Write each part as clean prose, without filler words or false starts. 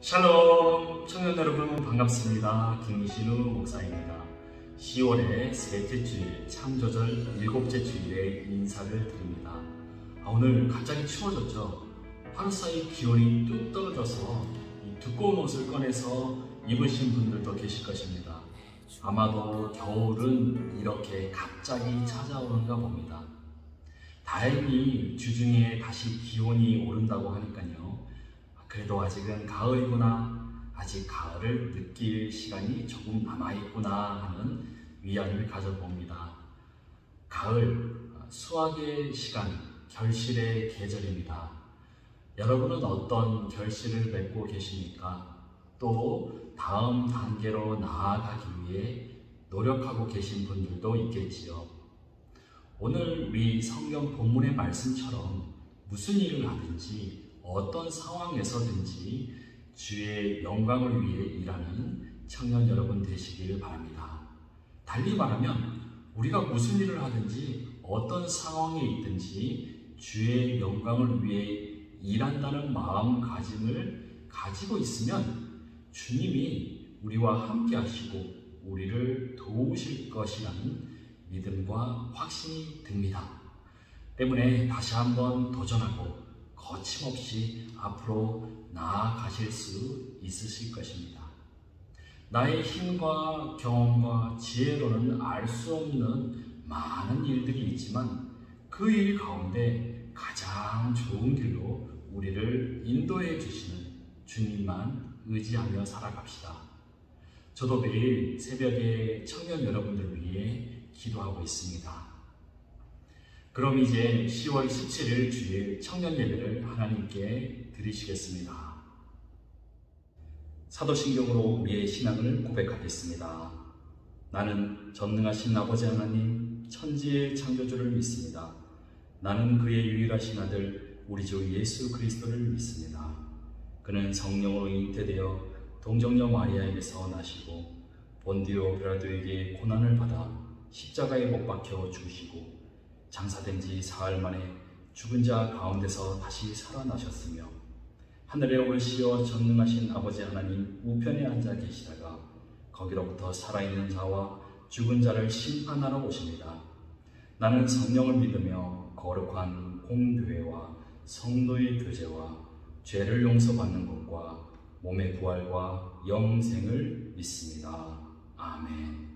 샬롬! 청년 여러분 반갑습니다. 김신우 목사입니다. 10월의 셋째 주일, 창조절 7째 주일에 인사를 드립니다. 오늘 갑자기 추워졌죠? 하루 사이 기온이 뚝 떨어져서 이 두꺼운 옷을 꺼내서 입으신 분들도 계실 것입니다. 아마도 겨울은 이렇게 갑자기 찾아오는가 봅니다. 다행히 주중에 다시 기온이 오른다고 하니까요. 그래도 아직은 가을이구나, 아직 가을을 느낄 시간이 조금 남아있구나 하는 위안을 가져봅니다. 가을, 수확의 시간, 결실의 계절입니다. 여러분은 어떤 결실을 맺고 계십니까? 또 다음 단계로 나아가기 위해 노력하고 계신 분들도 있겠지요. 오늘 우리 성경 본문의 말씀처럼 무슨 일을 하든지 어떤 상황에서든지 주의 영광을 위해 일하는 청년 여러분 되시길 바랍니다. 달리 말하면 우리가 무슨 일을 하든지 어떤 상황에 있든지 주의 영광을 위해 일한다는 마음가짐을 가지고 있으면 주님이 우리와 함께 하시고 우리를 도우실 것이라는 믿음과 확신이 듭니다. 때문에 다시 한번 도전하고 거침없이 앞으로 나아가실 수 있으실 것입니다. 나의 힘과 경험과 지혜로는 알 수 없는 많은 일들이 있지만 그 일 가운데 가장 좋은 길로 우리를 인도해 주시는 주님만 의지하며 살아갑시다. 저도 매일 새벽에 청년 여러분들을 위해 기도하고 있습니다. 그럼 이제 10월 17일 주일 청년 예배를 하나님께 드리시겠습니다. 사도신경으로 우리의 신앙을 고백하겠습니다. 나는 전능하신 아버지 하나님, 천지의 창조주를 믿습니다. 나는 그의 유일하신 아들, 우리 주 예수 그리스도를 믿습니다. 그는 성령으로 잉태되어 동정녀 마리아에게서 나시고 본디오 빌라도에게 고난을 받아 십자가에 못 박혀 죽으시고 장사된 지 사흘 만에 죽은 자 가운데서 다시 살아나셨으며 하늘에 올시어 전능하신 아버지 하나님 우편에 앉아 계시다가 거기로부터 살아있는 자와 죽은 자를 심판하러 오십니다. 나는 성령을 믿으며 거룩한 공교회와 성도의 교제와 죄를 용서받는 것과 몸의 부활과 영생을 믿습니다. 아멘.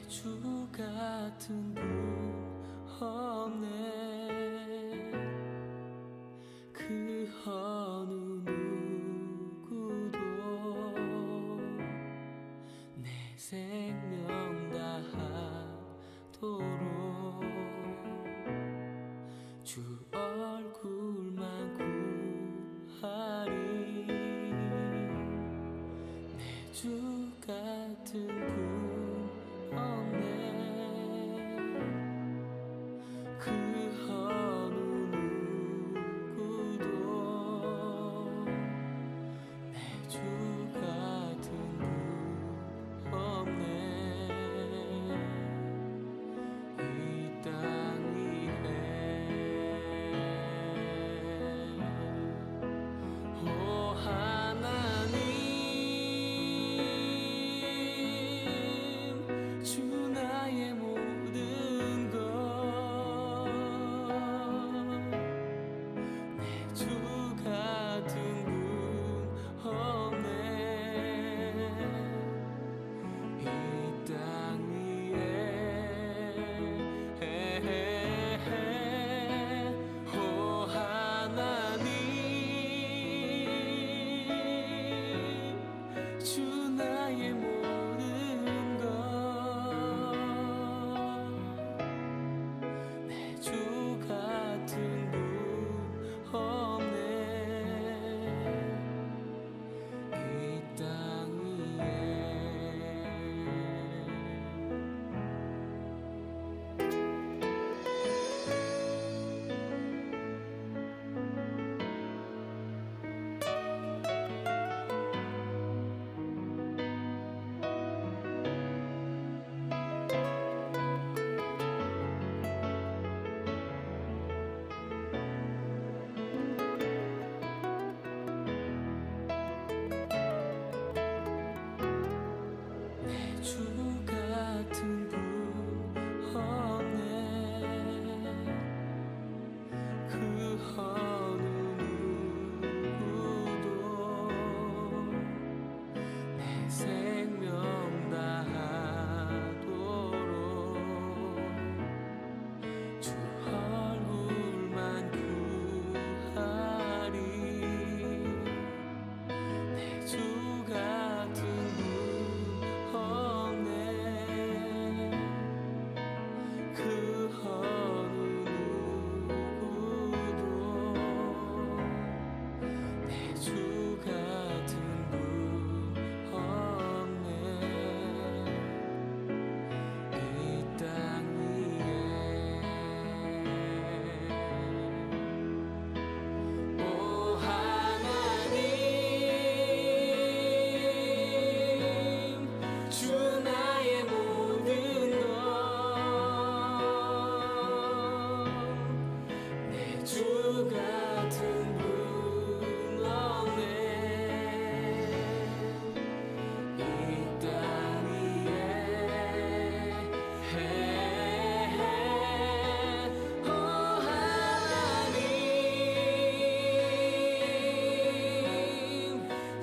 주 같은 분 없네. 그 어느 누구도 내 생명 다하도록 주 얼굴만 구하리. 내 주 같은 분 그 어느 누구도 내 주 같은 분 없네. 이 땅 위에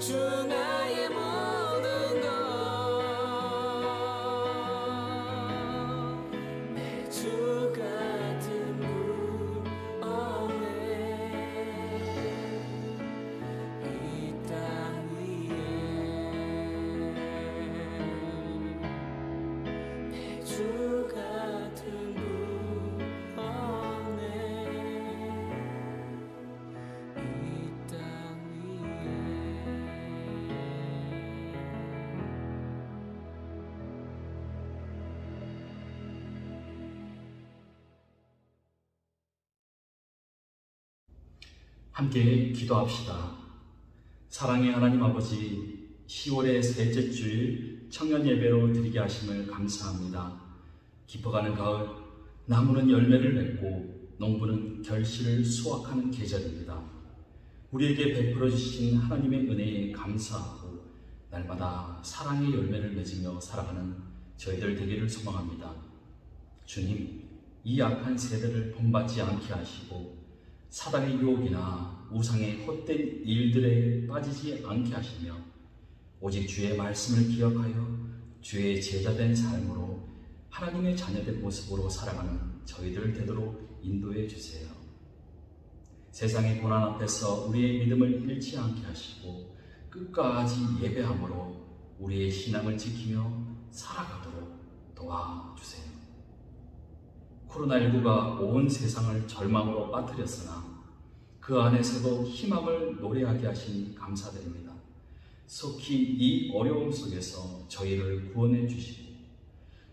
주 나의 모든 것 내 주 같은 분 없네 이 땅 위에 내 주 같은 분 없네 이 땅 위에 함께 기도합시다. 사랑의 하나님 아버지, 10월의 셋째 주일 청년 예배로 드리게 하심을 감사합니다. 깊어가는 가을, 나무는 열매를 맺고 농부는 결실을 수확하는 계절입니다. 우리에게 베풀어 주신 하나님의 은혜에 감사하고 날마다 사랑의 열매를 맺으며 살아가는 저희들 되기를 소망합니다. 주님, 이 악한 세대를 본받지 않게 하시고 사단의 유혹이나 우상의 헛된 일들에 빠지지 않게 하시며 오직 주의 말씀을 기억하여 주의 제자된 삶으로 하나님의 자녀된 모습으로 살아가는 저희들 되도록 인도해 주세요. 세상의 고난 앞에서 우리의 믿음을 잃지 않게 하시고 끝까지 예배함으로 우리의 신앙을 지키며 살아가도록 도와주세요. 코로나19가 온 세상을 절망으로 빠뜨렸으나 그 안에서도 희망을 노래하게 하시니 감사드립니다. 속히 이 어려움 속에서 저희를 구원해 주시고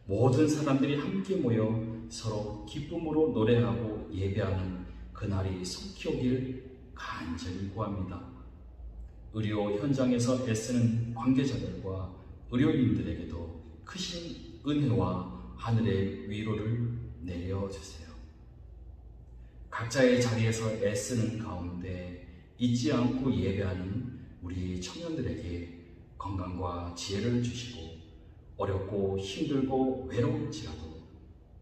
모든 사람들이 함께 모여 서로 기쁨으로 노래하고 예배하는 그날이 속히 오길 간절히 구합니다. 의료 현장에서 애쓰는 관계자들과 의료인들에게도 크신 은혜와 하늘의 위로를 내려주세요. 각자의 자리에서 애쓰는 가운데 잊지 않고 예배하는 우리 청년들에게 건강과 지혜를 주시고 어렵고 힘들고 외로울지라도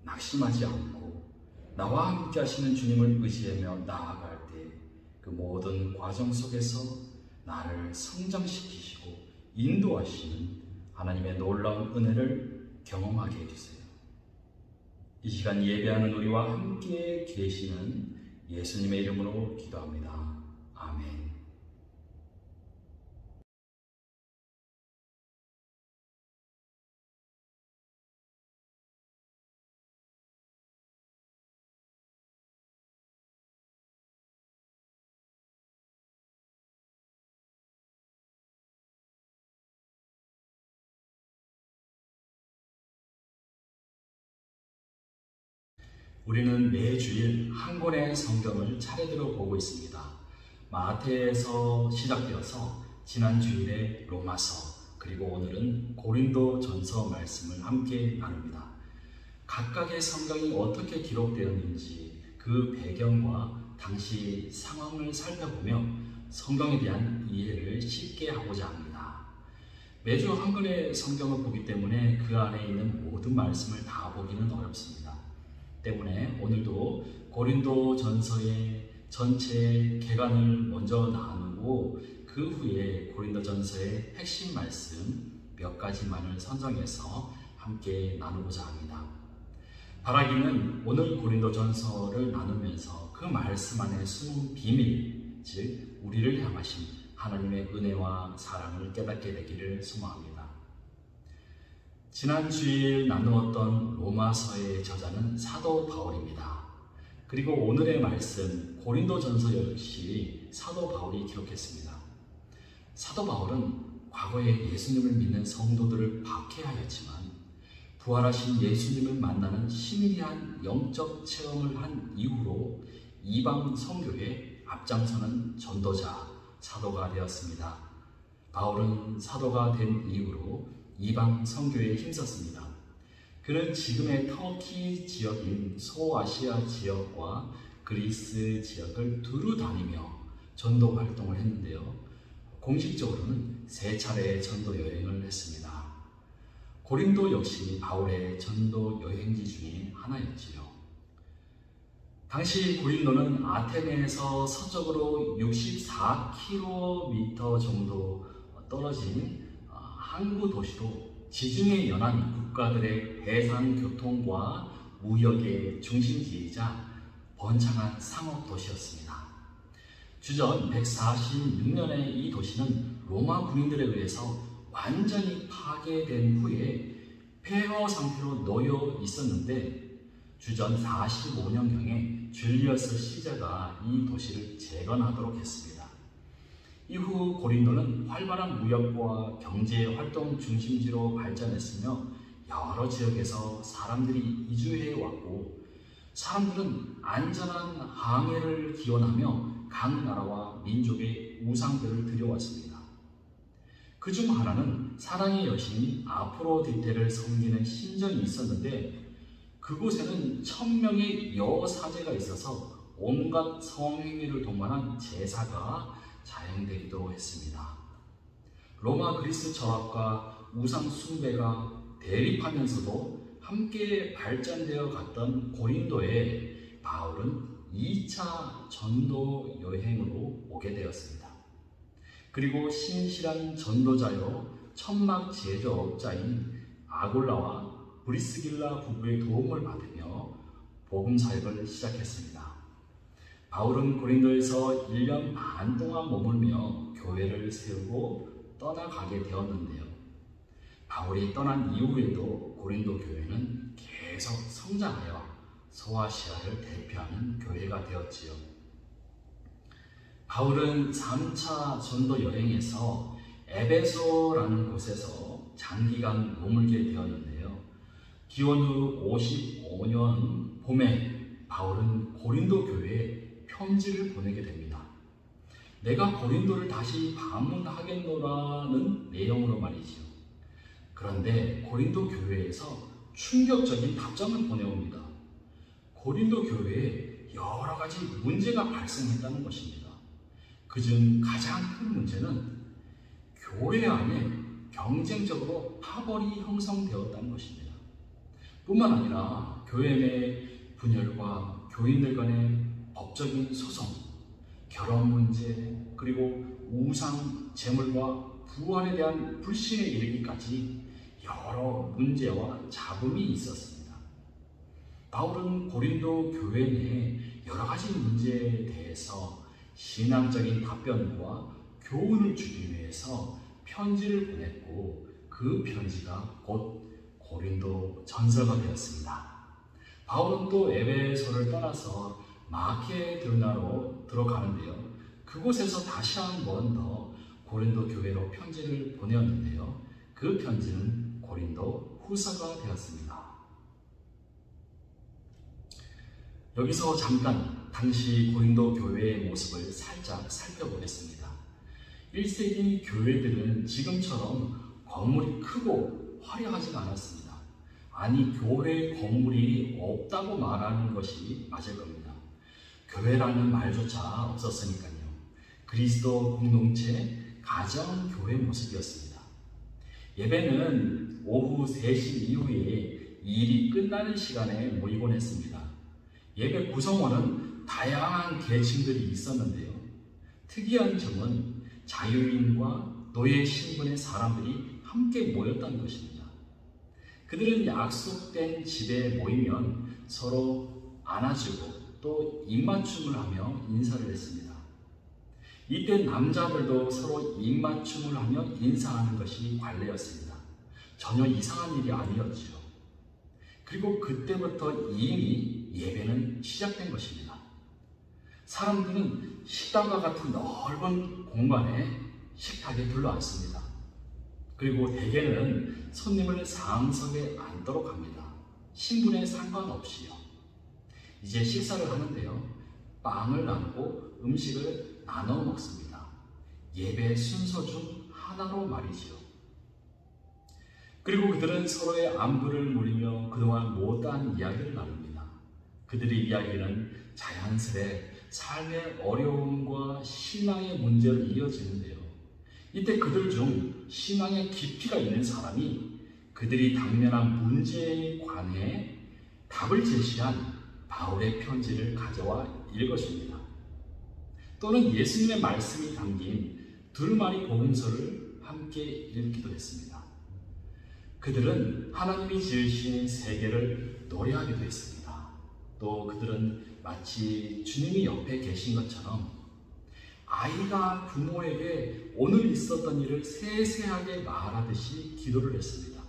낙심하지 않고 나와 함께 하시는 주님을 의지하며 나아갈 때 그 모든 과정 속에서 나를 성장시키시고 인도하시는 하나님의 놀라운 은혜를 경험하게 해주세요. 이 시간 예배하는 우리와 함께 계시는 예수님의 이름으로 기도합니다. 아멘. 우리는 매주일 한 권의 성경을 차례대로 보고 있습니다. 마태에서 시작되어서 지난 주일에 로마서, 그리고 오늘은 고린도전서 말씀을 함께 나눕니다. 각각의 성경이 어떻게 기록되었는지 그 배경과 당시 상황을 살펴보며 성경에 대한 이해를 쉽게 하고자 합니다. 매주 한 권의 성경을 보기 때문에 그 안에 있는 모든 말씀을 다 보기는 어렵습니다. 때문에 오늘도 고린도전서의 전체 개관을 먼저 나누고 그 후에 고린도전서의 핵심 말씀 몇 가지만을 선정해서 함께 나누고자 합니다. 바라기는 오늘 고린도전서를 나누면서 그 말씀 안에 숨은 비밀, 즉 우리를 향하신 하나님의 은혜와 사랑을 깨닫게 되기를 소망합니다. 지난 주일 나누었던 로마서의 저자는 사도 바울입니다. 그리고 오늘의 말씀 고린도전서 역시 사도 바울이 기록했습니다. 사도 바울은 과거에 예수님을 믿는 성도들을 박해하였지만 부활하신 예수님을 만나는 신비한 영적 체험을 한 이후로 이방 선교에 앞장서는 전도자, 사도가 되었습니다. 바울은 사도가 된 이후로 이방 선교에 힘썼습니다. 그는 지금의 터키 지역인 소아시아 지역과 그리스 지역을 두루 다니며 전도 활동을 했는데요. 공식적으로는 3차례의 전도 여행을 했습니다. 고린도 역시 바울의 전도 여행지 중에 하나였지요. 당시 고린도는 아테네에서 서쪽으로 64km 정도 떨어진 항구 도시로 지중해 연안 국가들의 해상 교통과 무역의 중심지이자 번창한 상업 도시였습니다. 주전 146년에 이 도시는 로마 군인들에 의해서 완전히 파괴된 후에 폐허 상태로 놓여 있었는데 주전 45년경에 줄리어스 시저가 이 도시를 재건하도록 했습니다. 이후 고린도는 활발한 무역과 경제 활동 중심지로 발전했으며 여러 지역에서 사람들이 이주해 왔고 사람들은 안전한 항해를 기원하며 각 나라와 민족의 우상들을 드려왔습니다. 그중 하나는 사랑의 여신 아프로디테를 섬기는 신전이 있었는데 그곳에는 1000명의 여사제가 있어서 온갖 성행위를 동반한 제사가 자행되기도 했습니다. 로마 그리스 철학과 우상 숭배가 대립하면서도 함께 발전되어 갔던 고린도에 바울은 2차 전도 여행으로 오게 되었습니다. 그리고 신실한 전도자요 천막 제조업자인 아골라와 브리스길라 부부의 도움을 받으며 복음 사역을 시작했습니다. 바울은 고린도에서 1년 반 동안 머물며 교회를 세우고 떠나가게 되었는데요. 바울이 떠난 이후에도 고린도 교회는 계속 성장하여 소아시아를 대표하는 교회가 되었지요. 바울은 3차 전도 여행에서 에베소라는 곳에서 장기간 머물게 되었는데요. 기원 후 55년 봄에 바울은 고린도 교회에 편지를 보내게 됩니다. 내가 고린도를 다시 방문하겠노라는 내용으로 말이지요. 그런데 고린도 교회에서 충격적인 답장을 보내옵니다. 고린도 교회에 여러 가지 문제가 발생했다는 것입니다. 그중 가장 큰 문제는 교회 안에 경쟁적으로 파벌이 형성되었다는 것입니다. 뿐만 아니라 교회 내 분열과 교인들 간의 법적인 소송, 결혼 문제, 그리고 우상, 재물과 부활에 대한 불신에 이르기까지 여러 문제와 잡음이 있었습니다. 바울은 고린도 교회 내 여러 가지 문제에 대해서 신앙적인 답변과 교훈을 주기 위해서 편지를 보냈고 그 편지가 곧 고린도 전서가 되었습니다. 바울은 또 에베소를 떠나서 마케도냐로 들어가는데요. 그곳에서 다시 한 번 더 고린도 교회로 편지를 보내었는데요. 그 편지는 고린도 후서가 되었습니다. 여기서 잠깐 당시 고린도 교회의 모습을 살짝 살펴보겠습니다. 1세기 교회들은 지금처럼 건물이 크고 화려하지가 않았습니다. 아니, 교회 건물이 없다고 말하는 것이 맞을 겁니다. 교회라는 말조차 없었으니까요. 그리스도 공동체, 가정, 교회 모습이었습니다. 예배는 오후 3시 이후에 일이 끝나는 시간에 모이곤 했습니다. 예배 구성원은 다양한 계층들이 있었는데요. 특이한 점은 자유인과 노예 신분의 사람들이 함께 모였다는 것입니다. 그들은 약속된 집에 모이면 서로 안아주고 또 입맞춤을 하며 인사를 했습니다. 이때 남자들도 서로 입맞춤을 하며 인사하는 것이 관례였습니다. 전혀 이상한 일이 아니었죠. 그리고 그때부터 이미 예배는 시작된 것입니다. 사람들은 식당과 같은 넓은 공간에 식탁에 둘러앉습니다. 그리고 대개는 손님을 상석에 앉도록 합니다. 신분에 상관없이요. 이제 식사를 하는데요. 빵을 나누고 음식을 나눠 먹습니다. 예배 순서 중 하나로 말이지요. 그리고 그들은 서로의 안부를 물으며 그동안 못한 이야기를 나눕니다. 그들의 이야기는 자연스레 삶의 어려움과 신앙의 문제로 이어지는데요. 이때 그들 중 신앙의 깊이가 있는 사람이 그들이 당면한 문제에 관해 답을 제시한 바울의 편지를 가져와 읽어줍니다. 또는 예수님의 말씀이 담긴 두루마리 복음서를 함께 읽기도 했습니다. 그들은 하나님이 지으신 세계를 노래하기도 했습니다. 또 그들은 마치 주님이 옆에 계신 것처럼 아이가 부모에게 오늘 있었던 일을 세세하게 말하듯이 기도를 했습니다.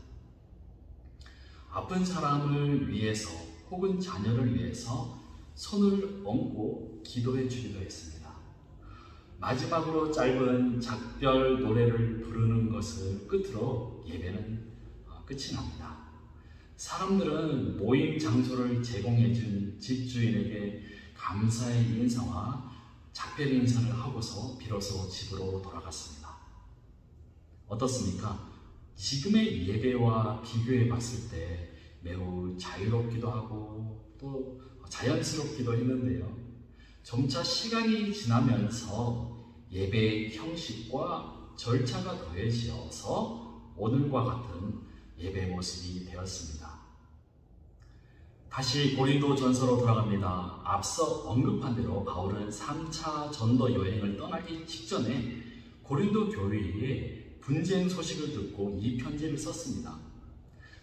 아픈 사람을 위해서 혹은 자녀를 위해서 손을 얹고 기도해 주기도 했습니다. 마지막으로 짧은 작별 노래를 부르는 것을 끝으로 예배는 끝이 납니다. 사람들은 모임 장소를 제공해 준 집주인에게 감사의 인사와 작별 인사를 하고서 비로소 집으로 돌아갔습니다. 어떻습니까? 지금의 예배와 비교해 봤을 때 매우 자유롭기도 하고 또 자연스럽기도 했는데요. 점차 시간이 지나면서 예배의 형식과 절차가 더해지어서 오늘과 같은 예배 모습이 되었습니다. 다시 고린도 전서로 돌아갑니다. 앞서 언급한 대로 바울은 3차 전도 여행을 떠나기 직전에 고린도 교회에 분쟁 소식을 듣고 이 편지를 썼습니다.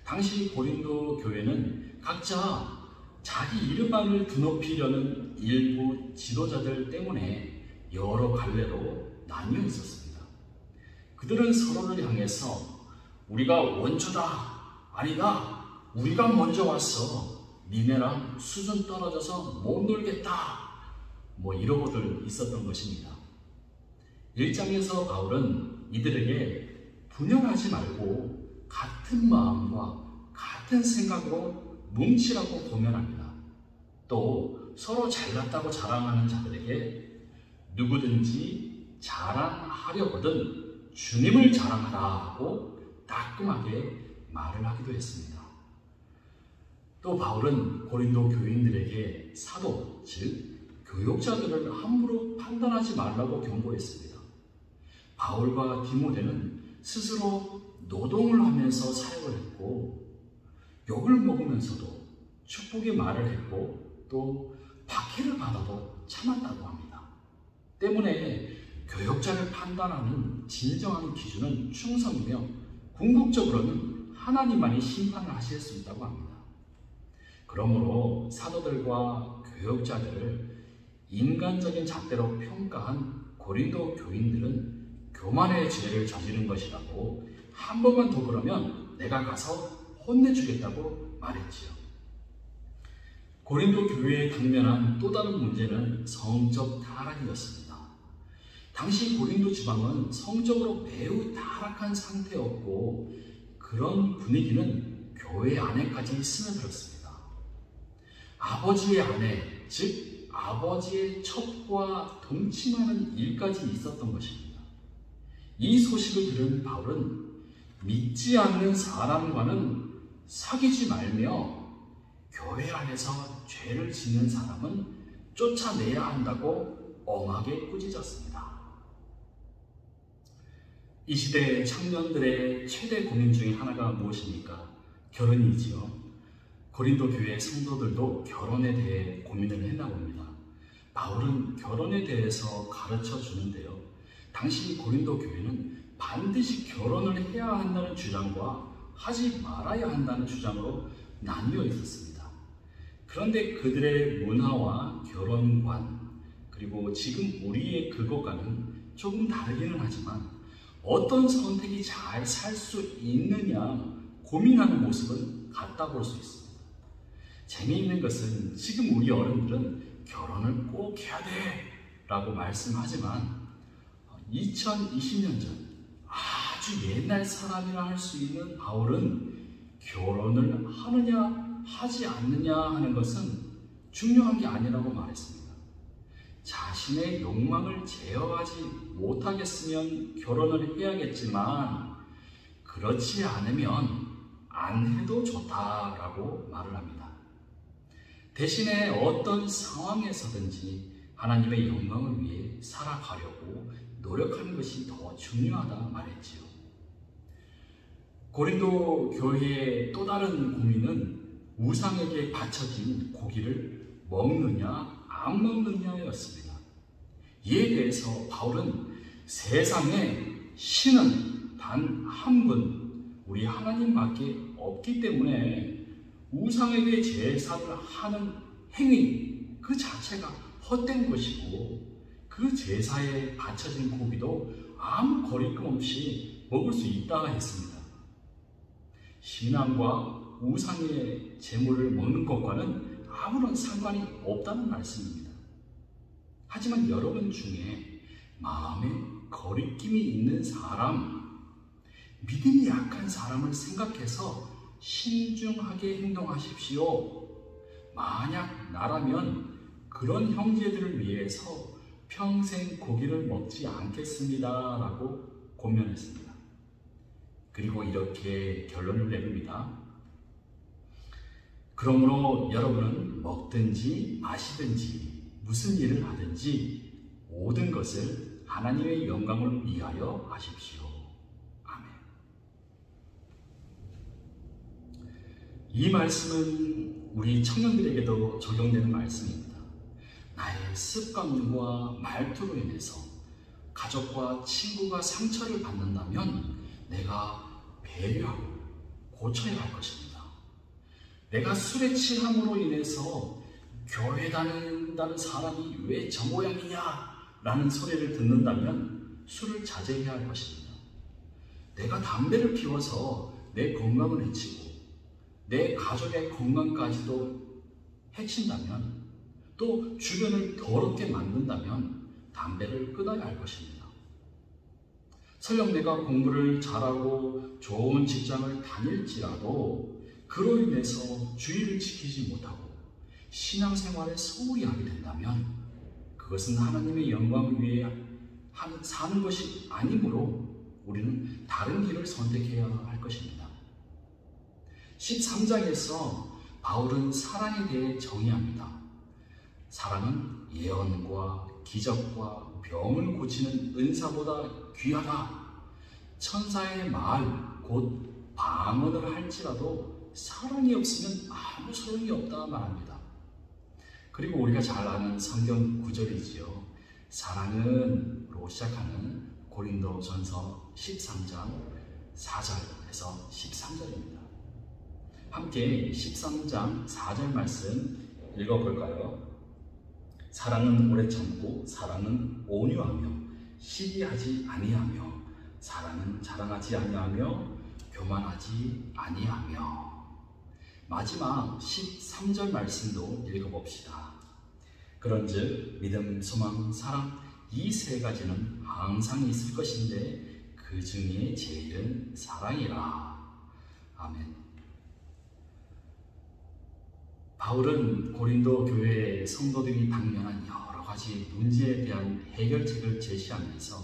당시 고린도 교회는 각자 자기 이름만을 드높이려는 일부 지도자들 때문에 여러 갈래로 나뉘어 있었습니다. 그들은 서로를 향해서 우리가 원주다, 아니다, 우리가 먼저 왔어, 니네랑 수준 떨어져서 못 놀겠다, 이러고들 있었던 것입니다. 1장에서 바울은 이들에게 분열하지 말고 같은 마음과 같은 생각으로 뭉치라고 고면합니다. 또 서로 잘났다고 자랑하는 자들에게 누구든지 자랑하려거든 주님을 자랑하라고 따끔하게 말을 하기도 했습니다. 또 바울은 고린도 교인들에게 사도, 즉 교역자들을 함부로 판단하지 말라고 경고했습니다. 바울과 디모데는 스스로 노동을 하면서 사역을 했고 욕을 먹으면서도 축복의 말을 했고 또 박해를 받아도 참았다고 합니다. 때문에 교역자를 판단하는 진정한 기준은 충성이며 궁극적으로는 하나님만이 심판을 하실 수 있다고 합니다. 그러므로 사도들과 교역자들을 인간적인 잣대로 평가한 고린도 교인들은 교만의 죄를 저지른 것이라고 한 번만 더 그러면 내가 가서 혼내주겠다고 말했지요. 고린도 교회에 당면한 또 다른 문제는 성적 타락이었습니다. 당시 고린도 지방은 성적으로 매우 타락한 상태였고 그런 분위기는 교회 안에까지 스며들었습니다. 아버지의 아내, 즉 아버지의 첩과 동침하는 일까지 있었던 것입니다. 이 소식을 들은 바울은 믿지 않는 사람과는 사귀지 말며 교회 안에서 죄를 짓는 사람은 쫓아내야 한다고 엄하게 꾸짖었습니다. 이 시대 청년들의 최대 고민 중에 하나가 무엇입니까? 결혼이지요. 고린도 교회 성도들도 결혼에 대해 고민을 했나 봅니다. 바울은 결혼에 대해서 가르쳐 주는데요. 당시 고린도 교회는 반드시 결혼을 해야 한다는 주장과 하지 말아야 한다는 주장으로 나뉘어 있었습니다. 그런데 그들의 문화와 결혼관, 그리고 지금 우리의 그것과는 조금 다르기는 하지만 어떤 선택이 잘 살 수 있느냐 고민하는 모습은 같다고 볼 수 있습니다. 재미있는 것은 지금 우리 어른들은 결혼을 꼭 해야 돼 라고 말씀하지만 2020년 전 아주 옛날 사람이라 할 수 있는 바울은 결혼을 하느냐 하지 않느냐 하는 것은 중요한 게 아니라고 말했습니다. 자신의 욕망을 제어하지 못하겠으면 결혼을 해야겠지만 그렇지 않으면 안 해도 좋다라고 말을 합니다. 대신에 어떤 상황에서든지 하나님의 영광을 위해 살아가려고 노력하는 것이 더 중요하다 말했지요. 고린도 교회의 또 다른 고민은 우상에게 바쳐진 고기를 먹느냐 안 먹느냐였습니다. 이에 대해서 바울은 세상에 신은 단 한 분, 우리 하나님밖에 없기 때문에 우상에게 제사를 하는 행위 그 자체가 헛된 것이고, 그 제사에 바쳐진 고기도 아무 거리낌 없이 먹을 수 있다 했습니다. 신앙과 우상의 제물을 먹는 것과는 아무런 상관이 없다는 말씀입니다. 하지만 여러분 중에 마음에 거리낌이 있는 사람, 믿음이 약한 사람을 생각해서 신중하게 행동하십시오. 만약 나라면 그런 형제들을 위해서 평생 고기를 먹지 않겠습니다 라고 권면했습니다. 그리고 이렇게 결론을 내립니다. 그러므로 여러분은 먹든지 마시든지 무슨 일을 하든지 모든 것을 하나님의 영광을 위하여 하십시오. 아멘. 이 말씀은 우리 청년들에게도 적용되는 말씀입니다. 나의 습관과 말투로 인해서 가족과 친구가 상처를 받는다면 내가 배려하고 고쳐야 할 것입니다. 내가 술에 취함으로 인해서 교회 다닌다는 사람이 왜 저 모양이냐 라는 소리를 듣는다면 술을 자제해야 할 것입니다. 내가 담배를 피워서 내 건강을 해치고 내 가족의 건강까지도 해친다면, 또 주변을 더럽게 만든다면 담배를 끊어야 할 것입니다. 설령 내가 공부를 잘하고 좋은 직장을 다닐지라도 그로 인해서 주의를 지키지 못하고 신앙생활에 소홀히 하게 된다면 그것은 하나님의 영광을 위해 사는 것이 아니므로 우리는 다른 길을 선택해야 할 것입니다. 13장에서 바울은 사랑에 대해 정의합니다. 사랑은 예언과 기적과 병을 고치는 은사보다 귀하다. 천사의 말, 곧 방언을 할지라도 사랑이 없으면 아무 소용이 없다 말합니다. 그리고 우리가 잘 아는 성경 구절이지요. 사랑은로 시작하는 고린도전서 13장 4절에서 13절입니다. 함께 13장 4절 말씀 읽어볼까요? 사랑은 오래 참고, 사랑은 온유하며 시기하지 아니하며, 사랑은 자랑하지 아니하며 교만하지 아니하며. 마지막 13절 말씀도 읽어봅시다. 그런즉 믿음, 소망, 사랑 이 세 가지는 항상 있을 것인데 그 중에 제일은 사랑이라. 아멘. 바울은 고린도 교회의 성도들이 당면한 여러 가지 문제에 대한 해결책을 제시하면서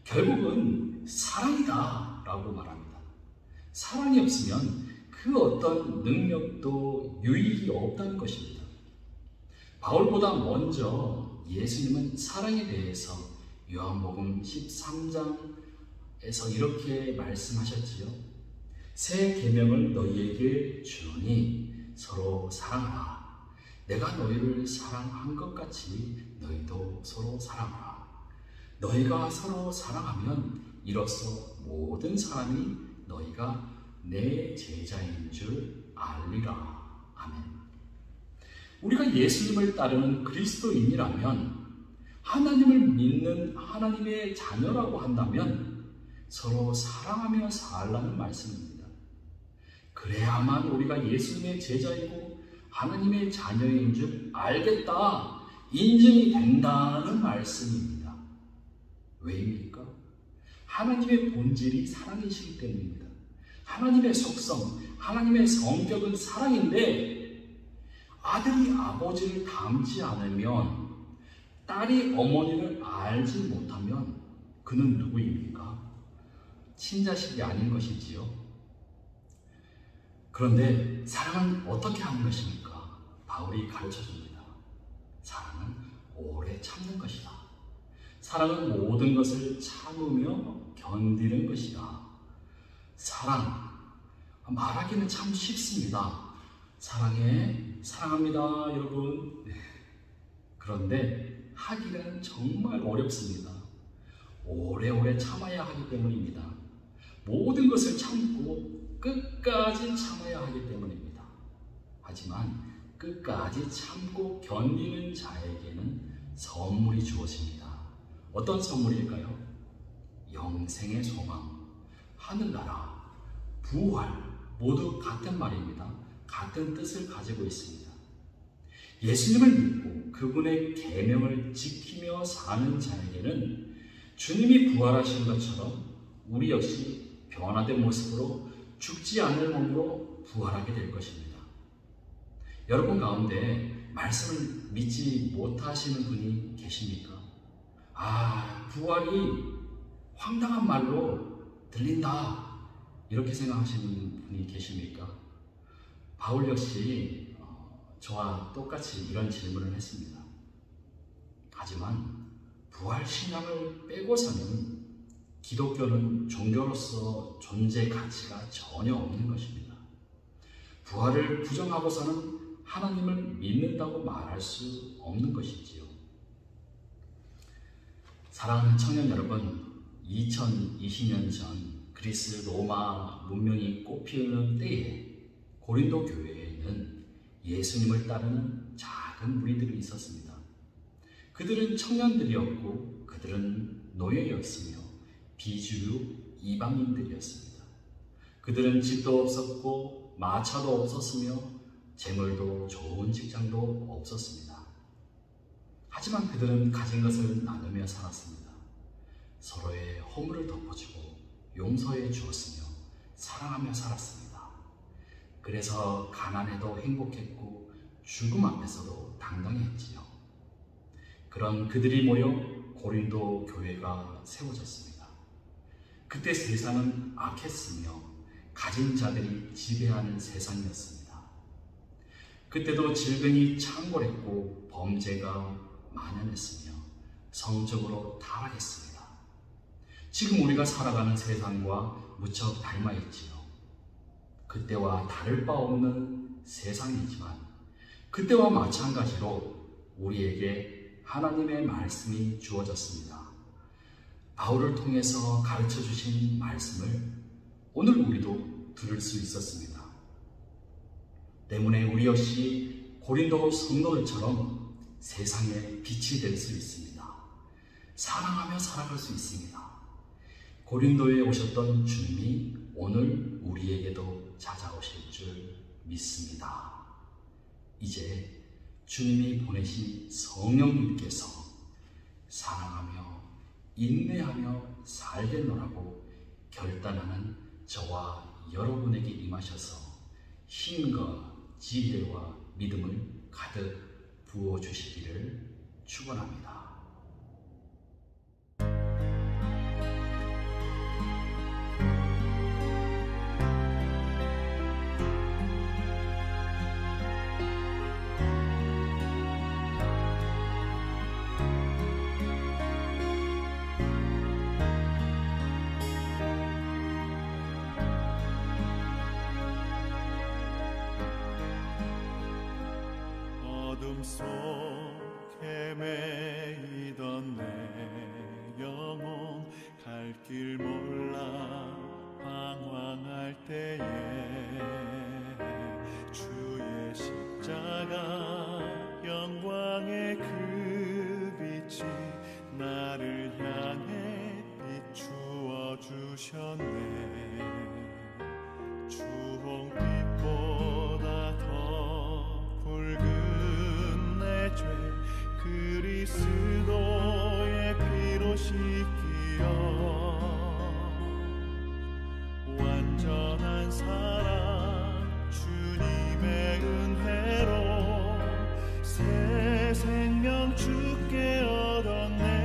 결국은 사랑이다 라고 말합니다. 사랑이 없으면 그 어떤 능력도 유익이 없다는 것입니다. 바울보다 먼저 예수님은 사랑에 대해서 요한복음 13장에서 이렇게 말씀하셨지요. 새 계명을 너희에게 주노니 서로 사랑하라. 내가 너희를 사랑한 것 같이 너희도 서로 사랑하라. 너희가 서로 사랑하면 이로써 모든 사람이 너희가 내 제자인 줄 알리라. 아멘. 우리가 예수님을 따르는 그리스도인이라면, 하나님을 믿는 하나님의 자녀라고 한다면 서로 사랑하며 살라는 말씀입니다. 그래야만 우리가 예수님의 제자이고 하나님의 자녀인 줄 알겠다, 인증이 된다는 말씀입니다. 왜입니까? 하나님의 본질이 사랑이시기 때문입니다. 하나님의 속성, 하나님의 성격은 사랑인데 아들이 아버지를 닮지 않으면, 딸이 어머니를 알지 못하면 그는 누구입니까? 친자식이 아닌 것이지요. 그런데 사랑은 어떻게 하는 것입니까? 바울이 가르쳐줍니다. 사랑은 오래 참는 것이다. 사랑은 모든 것을 참으며 견디는 것이다. 사랑, 말하기는 참 쉽습니다. 사랑합니다 여러분. 그런데 하기는 정말 어렵습니다. 오래오래 참아야 하기 때문입니다. 모든 것을 참고 끝까지 참아야 하기 때문입니다. 하지만 끝까지 참고 견디는 자에게는 선물이 주어집니다. 어떤 선물일까요? 영생의 소망, 하늘나라, 부활 모두 같은 말입니다. 같은 뜻을 가지고 있습니다. 예수님을 믿고 그분의 계명을 지키며 사는 자에게는 주님이 부활하신 것처럼 우리 역시 변화된 모습으로 죽지 않을 몸으로 부활하게 될 것입니다. 여러분 가운데 말씀을 믿지 못하시는 분이 계십니까? 부활이 황당한 말로 들린다, 이렇게 생각하시는 분이 계십니까? 바울 역시 저와 똑같이 이런 질문을 했습니다. 하지만 부활 신앙을 빼고서는 기독교는 종교로서 존재 가치가 전혀 없는 것입니다. 부활을 부정하고서는 하나님을 믿는다고 말할 수 없는 것이지요. 사랑하는 청년 여러분, 2020년 전 그리스 로마 문명이 꽃피우는 때에 고린도 교회에는 예수님을 따르는 작은 무리들이 있었습니다. 그들은 청년들이었고 그들은 노예였으며 비주류 이방인들이었습니다. 그들은 집도 없었고 마차도 없었으며 재물도 좋은 직장도 없었습니다. 하지만 그들은 가진 것을 나누며 살았습니다. 서로의 허물을 덮어주고 용서해 주었으며 사랑하며 살았습니다. 그래서 가난해도 행복했고 죽음 앞에서도 당당했지요. 그런 그들이 모여 고린도 교회가 세워졌습니다. 그때 세상은 악했으며 가진 자들이 지배하는 세상이었습니다. 그때도 질병이 창궐했고 범죄가 만연했으며 성적으로 타락했습니다. 지금 우리가 살아가는 세상과 무척 닮아있지요. 그때와 다를 바 없는 세상이지만 그때와 마찬가지로 우리에게 하나님의 말씀이 주어졌습니다. 바울을 통해서 가르쳐 주신 말씀을 오늘 우리도 들을 수 있었습니다. 때문에 우리 역시 고린도 성도들처럼 세상의 빛이 될 수 있습니다. 사랑하며 살아갈 수 있습니다. 고린도에 오셨던 주님이 오늘 우리에게도 찾아오실 줄 믿습니다. 이제 주님이 보내신 성령님께서 사랑하며 인내하며 살겠노라고 결단하는 저와 여러분에게 임하셔서 힘과 지혜와 믿음을 가득 부어주시기를 축원합니다. 어둠 속에 매이던 내 영혼 갈 길 몰라 방황할 때에 주의 십자가 영광의 그 빛이 나를 향해 비추어 주셨네. 주홍빛보다 더 붉은 내 죄 그리스도의 피로 씻기어 완전한 사랑 주님의 은혜로 새 생명 주께 얻었네.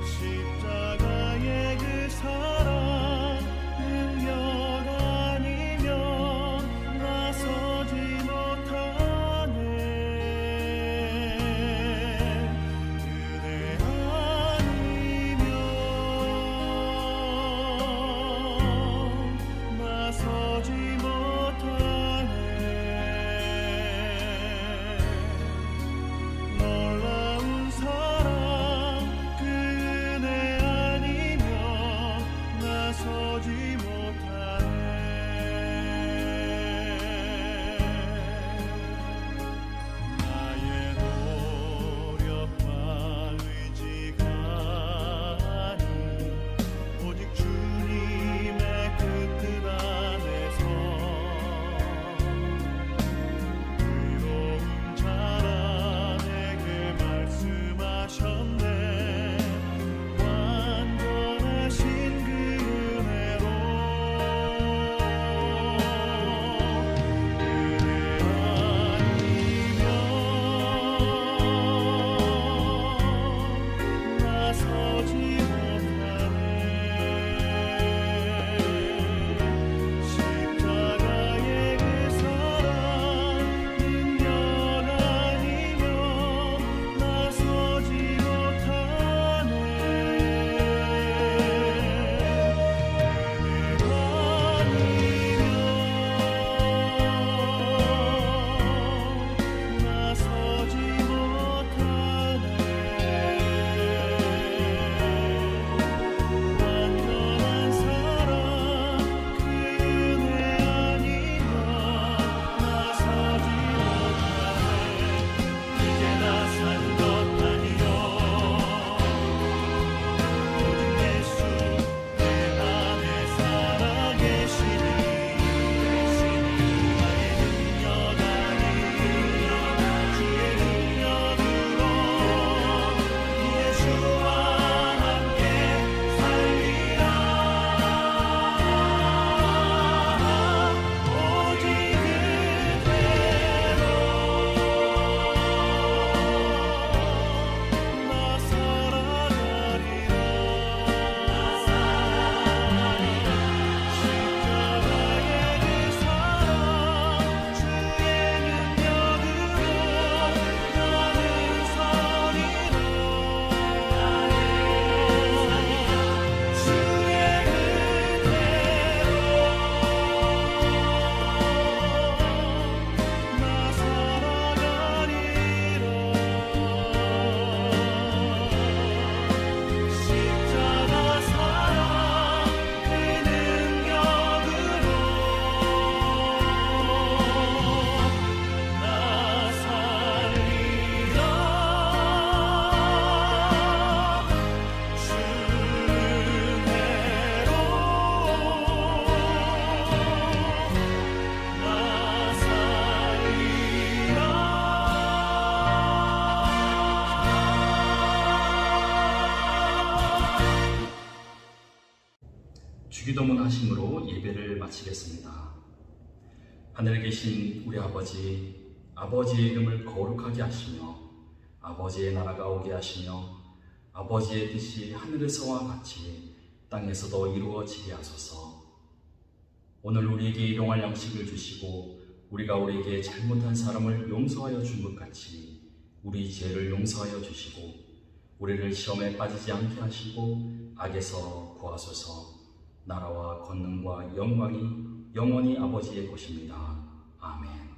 십자가 주기도문 하심으로 예배를 마치겠습니다. 하늘에 계신 우리 아버지, 아버지의 이름을 거룩하게 하시며 아버지의 나라가 오게 하시며 아버지의 뜻이 하늘에서와 같이 땅에서도 이루어지게 하소서. 오늘 우리에게 일용할 양식을 주시고 우리가 우리에게 잘못한 사람을 용서하여 준 것 같이 우리 죄를 용서하여 주시고 우리를 시험에 빠지지 않게 하시고 악에서 구하소서. 나라와 권능과 영광이 영원히 아버지의 것입니다. 아멘.